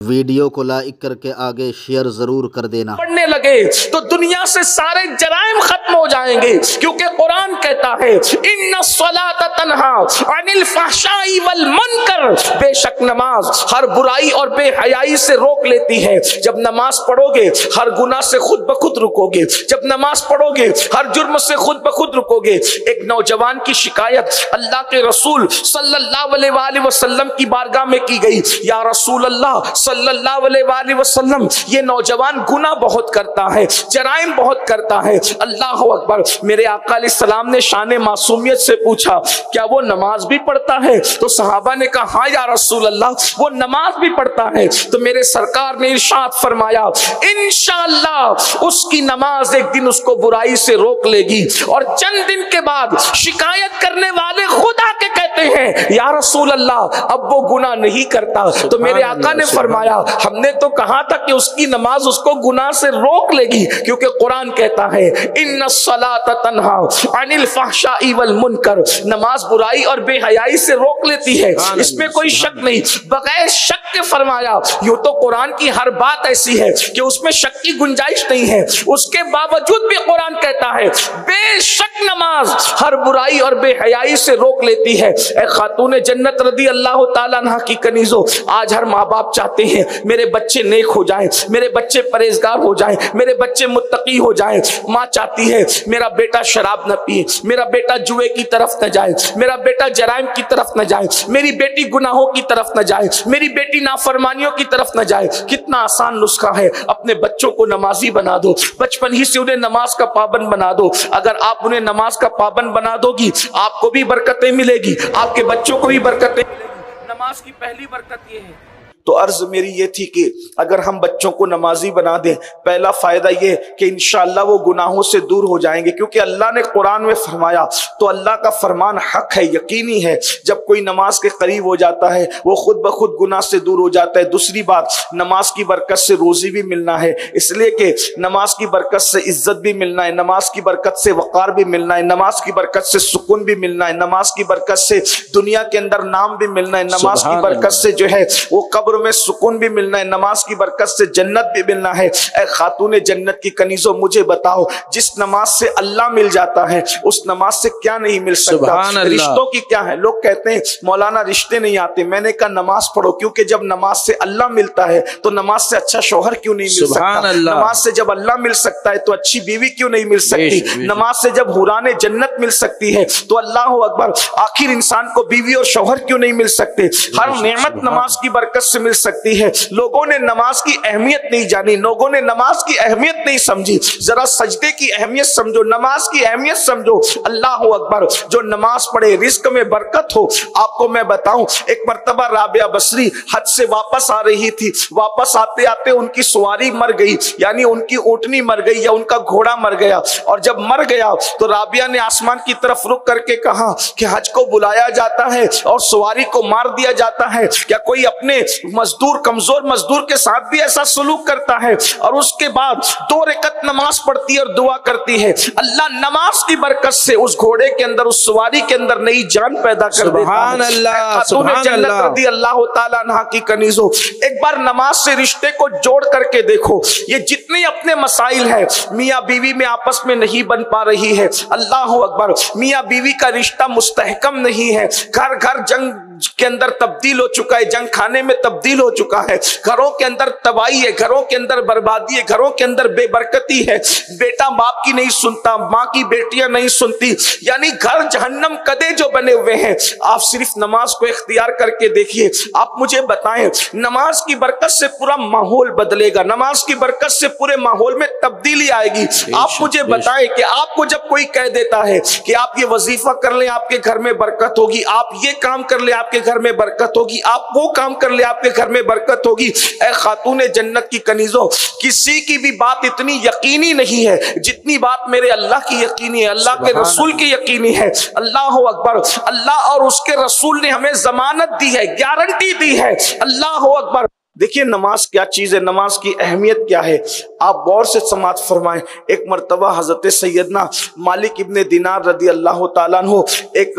Video کو like کر کے آگے شیئر ضرور کر دینا۔ پڑھنے لگے تو دنیا سے سارے جرائم ختم ہو جائیں گے، کیونکہ قرآن کہتا ہے ان الصلاۃ تنہی عن الفحشاء والمنکر، بے شک نماز ہر برائی اور بے حیائی سے روک لیتی ہے۔ جب نماز پڑھو گے ہر گناہ سے خود بخود رکو گے، جب نماز پڑھو گے ہر جرم سے خود بخود رکو گے۔ ایک نوجوان کی شکایت اللہ کے رسول صلی اللہ علیہ وآلہ وسلم کی بارگاہ میں کی گئی، یا رسول اللہ صلی اللہ علیہ وآلہ وسلم، یہ نوجوان گناہ بہت کرتا ہے، جرائم بہت کرتا ہے۔ اللہ اکبر۔ میرے آقا علیہ السلام نے شان معصومیت سے پوچھا کیا وہ نماز بھی پڑھتا ہے؟ تو صحابہ نے کہا ہاں یا رسول اللہ وہ نماز بھی پڑھتا ہے۔ تو میرے سرکار نے ارشاد فرمایا انشاءاللہ اس کی نماز ایک دن اس کو برائی سے روک لے گی، اور چند دن کے بعد شکایت کرنے والے خدا کے کہتے ہیں یا رسول اللہ اب وہ گناہ نہیں کرتا۔ تو میرے آقا نے فرمایا ہم نے تو کہا تھا کہ اس کی نماز اس کو گناہ سے روک لے گی، کیونکہ قرآن کہتا ہے ان الصلاۃ تنہی عن الفحشاء والمنکر، نماز برائی اور بے حیائی سے روک لیتی ہے، اس میں کوئی شک نہیں۔ بغیر شک کے فرمایا، یوں تو قرآن کی ہر بات ایسی ہے کہ اس میں شک کی گنجائش نہیں ہے، اس کے باوجود بھی قرآن کہتا ہے بے شک نماز ہر برائی اور بے حیائی سے روک لیتی ہے۔ اے خاتون جنت رضی اللہ تعالیٰ عنہ کی کنیزوں، آج ہر ماں باپ چاہتے ہیں میرے بچے نیک ہو جائیں، میرے بچے پرہیزگار ہو جائیں، میرے بچے متقی ہو جائیں۔ ماں چاہتی ہے میرا بیٹا شراب نہ پیے، میرا بیٹا جوئے کی طرف نہ جائے، میرا بیٹا جرائم کی طرف نہ جائے، میری بیٹی گناہوں کی طرف نہ جائے، میری بیٹی نافرمانیوں کی طرف نہ جائے۔ کتنا آسان نسخہ ہے، اپنے بچوں کو نمازی بنا دو، بچپن ہی سے انہیں نماز کا پابند بنا دو۔ اگر آپ انہیں نماز کا پابند بنا دو گی آپ کو بھی برکتیں ملے گی، آپ کے بچوں کو بھی برکتیں ملے گی۔ نماز کی پہلی برکت یہ ہے۔ تو عرض میری یہ تھی کہ اگر ہم بچوں کو نمازی بنا دیں، پہلا فائدہ یہ کہ انشاءاللہ وہ گناہوں سے دور ہو جائیں گے، کیونکہ اللہ نے قرآن میں فرمایا تو اللہ کا فرمان حق ہے، یقینی ہے، جب کوئی نماز کے قریب ہو جاتا ہے وہ خود بخود گناہ سے دور ہو جاتا ہے۔ دوسری بات، نماز کی برکت سے روزی بھی ملنا ہے، اس لیے کہ نماز کی برکت سے عزت بھی ملنا ہے، نماز کی برکت سے وقار بھی ملنا ہے، نماز کی برکت سے سکون بھی ملنا ہے، نماز کی برکت سے دنیا کے اندر نام بھی ملنا ہے، نماز کی برکت سے جو ہے وہ قبر میں سکون بھی ملنا ہے، نماز کی برکت سے جنت بھی ملنا ہے۔ اے خاتون جنت کی کنیزوں، مجھے بتاؤ جس نماز سے اللہ مل جاتا ہے اس نماز سے کیا نہیں مل سکتا؟ رشتوں کی کیا ہے؟ لوگ کہتے ہیں مولانا رشتے نہیں آتے، میں نے کہا نماز پڑھو، کیونکہ جب نماز سے اللہ ملتا ہے تو نماز سے اچھا شوہر کیوں نہیں مل سکتا؟ نماز سے جب اللہ مل سکتا ہے تو اچھی بیوی کیوں نہیں مل سکتی؟ نماز سے جب حوران جنت مل سکتی ہے تو اللہ اکبر، آخر انسان کو بیوی اور شوہر کیوں نہیں مل سکتے؟ ہر نعمت نماز کی برکت سے مل سکتی ہے۔ لوگوں نے نماز کی اہمیت نہیں جانی، لوگوں نے نماز کی اہمیت نہیں سمجھی۔ ذرا سجدے کی اہمیت سمجھو، نماز کی اہمیت سمجھو۔ اللہ اکبر، جو نماز پڑھے رزق میں برکت ہو۔ آپ کو میں بتاؤں، ایک مرتبہ رابعہ بصری حج سے واپس آ رہی تھی، واپس آتے آتے ان کی سواری مر گئی، یعنی ان کی اونٹنی مر گئی یا ان کا گھوڑا مر گیا، اور جب مر گیا تو رابعہ نے آسمان کی طرف رک کر کے کہا کہ حج کو بلایا جاتا ہے اور سواری کو مار دیا جاتا ہے، کیا کوئی اپنے مزدور کمزور مزدور کے ساتھ بھی ایسا سلوک کرتا ہے؟ اور اس کے بعد 2 رکعت نماز پڑھتی ہے اور دعا کرتی ہے اللہ نماز کی برکت سے اس گھوڑے کے اندر، اس سواری کے اندر نئی جان پیدا کر دیتا ہے۔ سبحان اللہ، خاتون جنت رضی اللہ تعالیٰ عنہ کی کنیزوں، ایک بار نماز سے رشتے کو جوڑ کر کے دیکھو۔ یہ جتنے اپنے مسائل ہیں، میاں بیوی میں آپس میں نہیں بن پا رہی ہے، اللہ اکبر، میاں بیوی کا رشتہ مستحکم نہیں ہے، گھر گھر جنگ کے اندر تبدیل ہو چکا ہے، جنگ کھانے میں تبدیل ہو چکا ہے، گھروں کے اندر تباہی ہے، گھروں کے اندر بربادی ہے، گھروں کے اندر بے برکتی ہے، بیٹا باپ کی نہیں سنتا، ماں کی بیٹیاں نہیں سنتی، یعنی گھر جہنم کدے جو بنے ہوئے ہیں۔ آپ صرف نماز کو اختیار کر کے دیکھیے، آپ مجھے بتائیں نماز کی برکت سے پورا ماحول بدلے گا، نماز کی برکت سے پورے ماحول میں تبدیلی آئے گی۔ آپ مجھے بتائیں کہ آپ کو جب کوئی کہہ دیتا ہے کہ آپ یہ وظیفہ کر لیں آپ کے گھر میں برکت ہوگی، آپ یہ کام کر لیں آپ کے گھر میں برکت ہوگی، آپ وہ کام کر لیں آپ کے گھر میں برکت ہوگی، اے خاتون جنت کی کنیزوں، کسی کی بھی بات اتنی یقینی نہیں ہے جتنی بات میرے اللہ کی یقینی ہے، اللہ کے رسول کی یقینی ہے۔ اللہ اکبر، اللہ اور اس کے رسول نے ہمیں ضمانت دی ہے، گارنٹی دی ہے۔ اللہ اکبر۔ دیکھیے نماز کیا چیز ہے، نماز کی اہمیت کیا ہے، آپ غور سے سماعت فرمائیں۔ ایک مرتبہ حضرت سیدنا مالک ابن دینار رضی اللہ تعالیٰ عنہ ایک